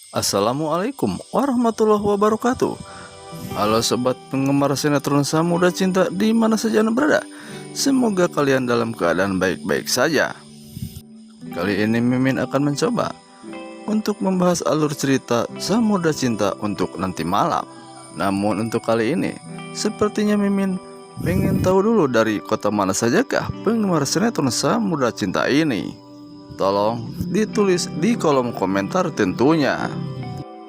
Assalamualaikum warahmatullahi wabarakatuh. Halo sobat penggemar sinetron Samudra Cinta di mana saja Anda berada. Semoga kalian dalam keadaan baik-baik saja. Kali ini Mimin akan mencoba untuk membahas alur cerita Samudra Cinta untuk nanti malam. Namun untuk kali ini sepertinya Mimin pengen tahu dulu dari kota mana sajakah penggemar sinetron Samudra Cinta ini. Tolong ditulis di kolom komentar tentunya.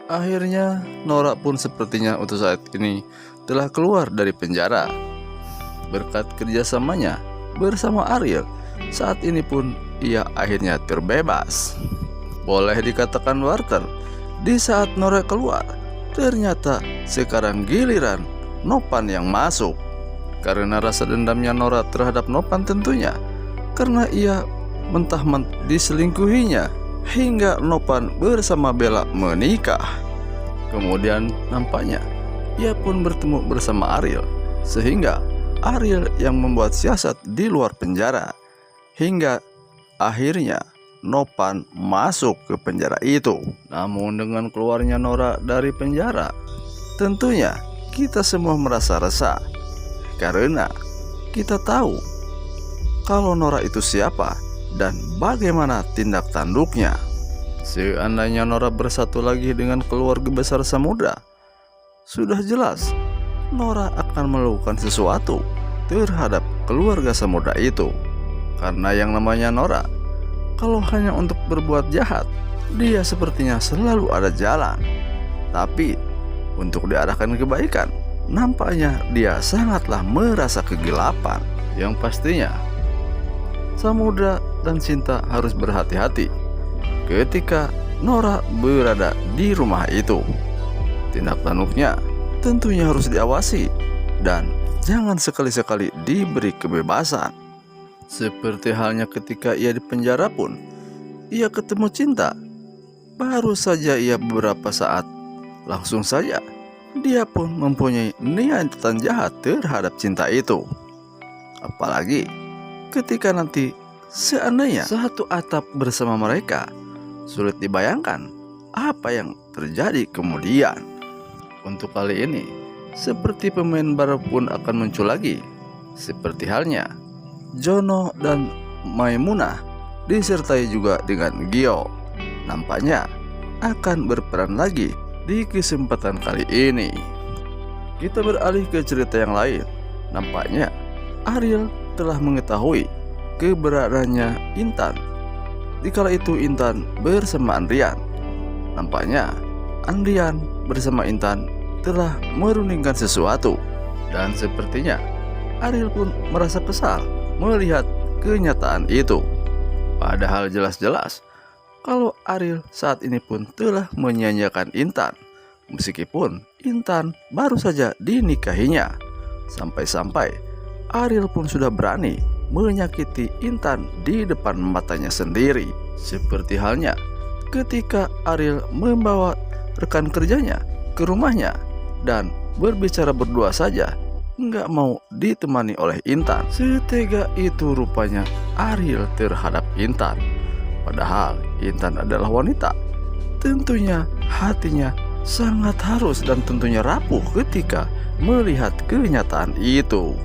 Akhirnya Nora pun sepertinya untuk saat ini telah keluar dari penjara. Berkat kerjasamanya bersama Ariel, saat ini pun ia akhirnya terbebas. Boleh dikatakan warter, di saat Nora keluar, ternyata sekarang giliran Nopan yang masuk. Karena rasa dendamnya Nora terhadap Nopan tentunya, karena ia mentah-mentah diselingkuhinya hingga Nopan bersama Bella menikah. Kemudian nampaknya ia pun bertemu bersama Ariel, sehingga Ariel yang membuat siasat di luar penjara hingga akhirnya Nopan masuk ke penjara itu. Namun dengan keluarnya Nora dari penjara, tentunya kita semua merasa resah karena kita tahu kalau Nora itu siapa dan bagaimana tindak tanduknya. Seandainya Nora bersatu lagi dengan keluarga besar Samudra, sudah jelas Nora akan melakukan sesuatu terhadap keluarga Samudra itu. Karena yang namanya Nora, kalau hanya untuk berbuat jahat, dia sepertinya selalu ada jalan. Tapi untuk diarahkan kebaikan, nampaknya dia sangatlah merasa kegelapan. Yang pastinya Samudra dan Cinta harus berhati-hati ketika Nora berada di rumah itu. Tindak tanduknya tentunya harus diawasi dan jangan sekali-sekali diberi kebebasan. Seperti halnya ketika ia di penjara pun, ia ketemu Cinta. Baru saja ia beberapa saat, langsung saja dia pun mempunyai niatan jahat terhadap Cinta itu. Apalagi ketika nanti seandainya satu atap bersama mereka, sulit dibayangkan apa yang terjadi kemudian. Untuk kali ini, seperti pemain baru pun akan muncul lagi, seperti halnya Jono dan Maimunah, disertai juga dengan Gio. Nampaknya akan berperan lagi di kesempatan kali ini. Kita beralih ke cerita yang lain. Nampaknya Ariel telah mengetahui keberadaannya Intan. Dikala itu Intan bersama Andrian. Nampaknya Andrian bersama Intan telah merundingkan sesuatu. Dan sepertinya Ariel pun merasa kesal melihat kenyataan itu. Padahal jelas-jelas kalau Ariel saat ini pun telah menyanyiakan Intan, meskipun Intan baru saja dinikahinya. Sampai-sampai Ariel pun sudah berani menyakiti Intan di depan matanya sendiri. Seperti halnya ketika Ariel membawa rekan kerjanya ke rumahnya dan berbicara berdua saja, nggak mau ditemani oleh Intan. Setega itu rupanya Ariel terhadap Intan. Padahal Intan adalah wanita. Tentunya hatinya sangat harus dan tentunya rapuh ketika melihat kenyataan itu.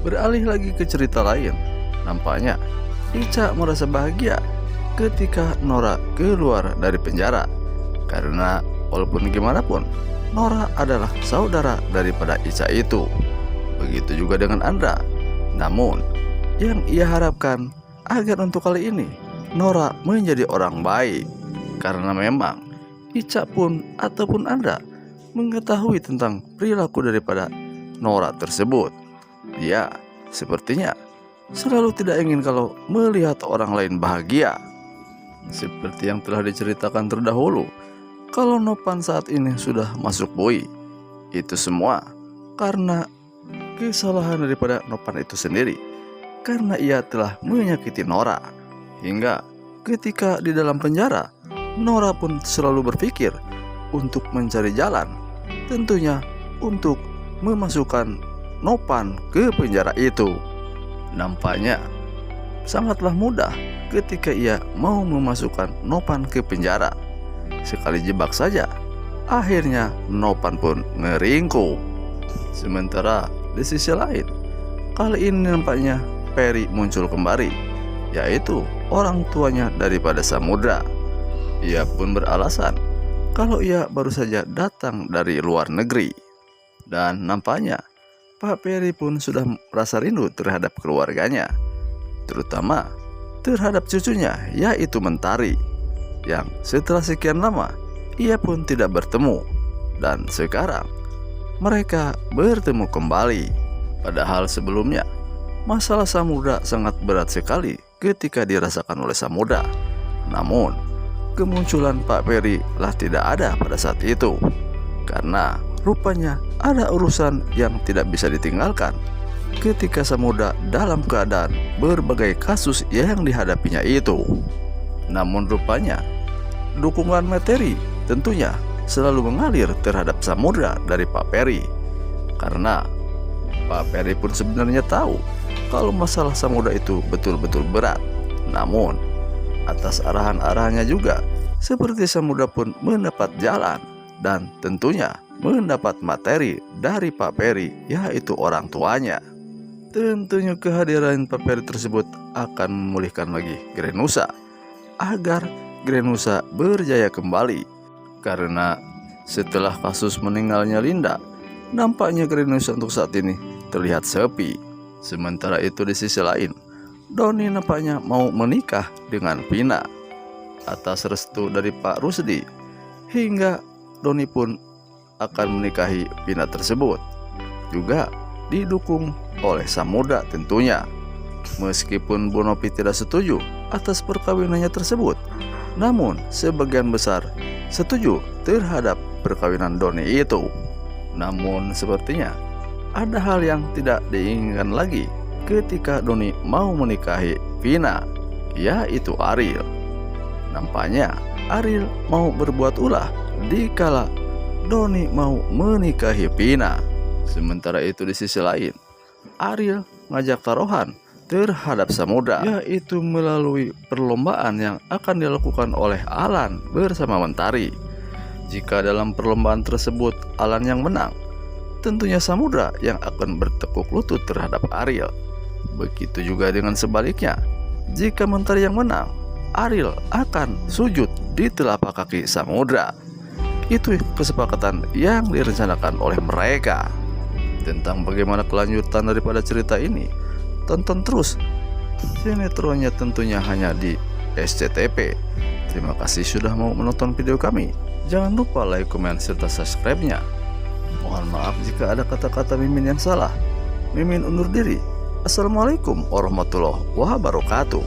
Beralih lagi ke cerita lain. Nampaknya Ica merasa bahagia ketika Nora keluar dari penjara. Karena walaupun gimana pun, Nora adalah saudara daripada Ica itu. Begitu juga dengan Andra. Namun yang ia harapkan agar untuk kali ini Nora menjadi orang baik. Karena memang Ica pun ataupun Andra mengetahui tentang perilaku daripada Nora tersebut. Dia sepertinya selalu tidak ingin kalau melihat orang lain bahagia. Seperti yang telah diceritakan terdahulu, kalau Nopan saat ini sudah masuk bui, itu semua karena kesalahan daripada Nopan itu sendiri. Karena ia telah menyakiti Nora. Hingga ketika di dalam penjara, Nora pun selalu berpikir untuk mencari jalan, tentunya untuk memasukkan Nopan ke penjara itu. Nampaknya sangatlah mudah ketika ia mau memasukkan Nopan ke penjara. sekali jebak saja, akhirnya Nopan pun ngeringkuk. Sementara di sisi lain, kali ini nampaknya Peri muncul kembali, yaitu orang tuanya daripada Samudra. Ia pun beralasan kalau ia baru saja datang dari luar negeri. Dan nampaknya Pak Peri pun sudah merasa rindu terhadap keluarganya, terutama terhadap cucunya yaitu Mentari, yang setelah sekian lama ia pun tidak bertemu. Dan sekarang mereka bertemu kembali. Padahal sebelumnya masalah Samudra sangat berat sekali ketika dirasakan oleh Samudra. Namun kemunculan Pak Peri lah tidak ada pada saat itu, karena rupanya ada urusan yang tidak bisa ditinggalkan ketika Samudra dalam keadaan berbagai kasus yang dihadapinya itu. Namun rupanya dukungan materi tentunya selalu mengalir terhadap Samudra dari Pak Peri, karena Pak Peri pun sebenarnya tahu kalau masalah Samudra itu betul-betul berat. Namun atas arahan-arahannya juga, seperti Samudra pun mendapat jalan dan tentunya mendapat materi dari Pak Peri, yaitu orang tuanya. Tentunya kehadiran Pak Peri tersebut akan memulihkan lagi Grenusa agar Grenusa berjaya kembali. Karena setelah kasus meninggalnya Linda, nampaknya Grenusa untuk saat ini terlihat sepi. Sementara itu di sisi lain, Doni nampaknya mau menikah dengan Vina atas restu dari Pak Rusdi, hingga Doni pun akan menikahi Vina tersebut, juga didukung oleh Samudra tentunya. Meskipun Bu Novi tidak setuju atas perkawinannya tersebut, namun sebagian besar setuju terhadap perkawinan Doni itu. Namun sepertinya ada hal yang tidak diinginkan lagi ketika Doni mau menikahi Vina, yaitu Ariel. Nampaknya Ariel mau berbuat ulah dikala Doni mau menikahi Vina. Sementara itu di sisi lain, Ariel ngajak taruhan terhadap Samudra, yaitu melalui perlombaan yang akan dilakukan oleh Alan bersama Mentari. Jika dalam perlombaan tersebut Alan yang menang, tentunya Samudra yang akan bertekuk lutut terhadap Ariel. Begitu juga dengan sebaliknya, jika Mentari yang menang, Ariel akan sujud di telapak kaki Samudra. Itu kesepakatan yang direncanakan oleh mereka. Tentang bagaimana kelanjutan daripada cerita ini, tonton terus sinetronnya tentunya hanya di SCTV. Terima kasih sudah mau menonton video kami. Jangan lupa like, komen, serta subscribe-nya. Mohon maaf jika ada kata-kata Mimin yang salah. Mimin undur diri. Assalamualaikum warahmatullahi wabarakatuh.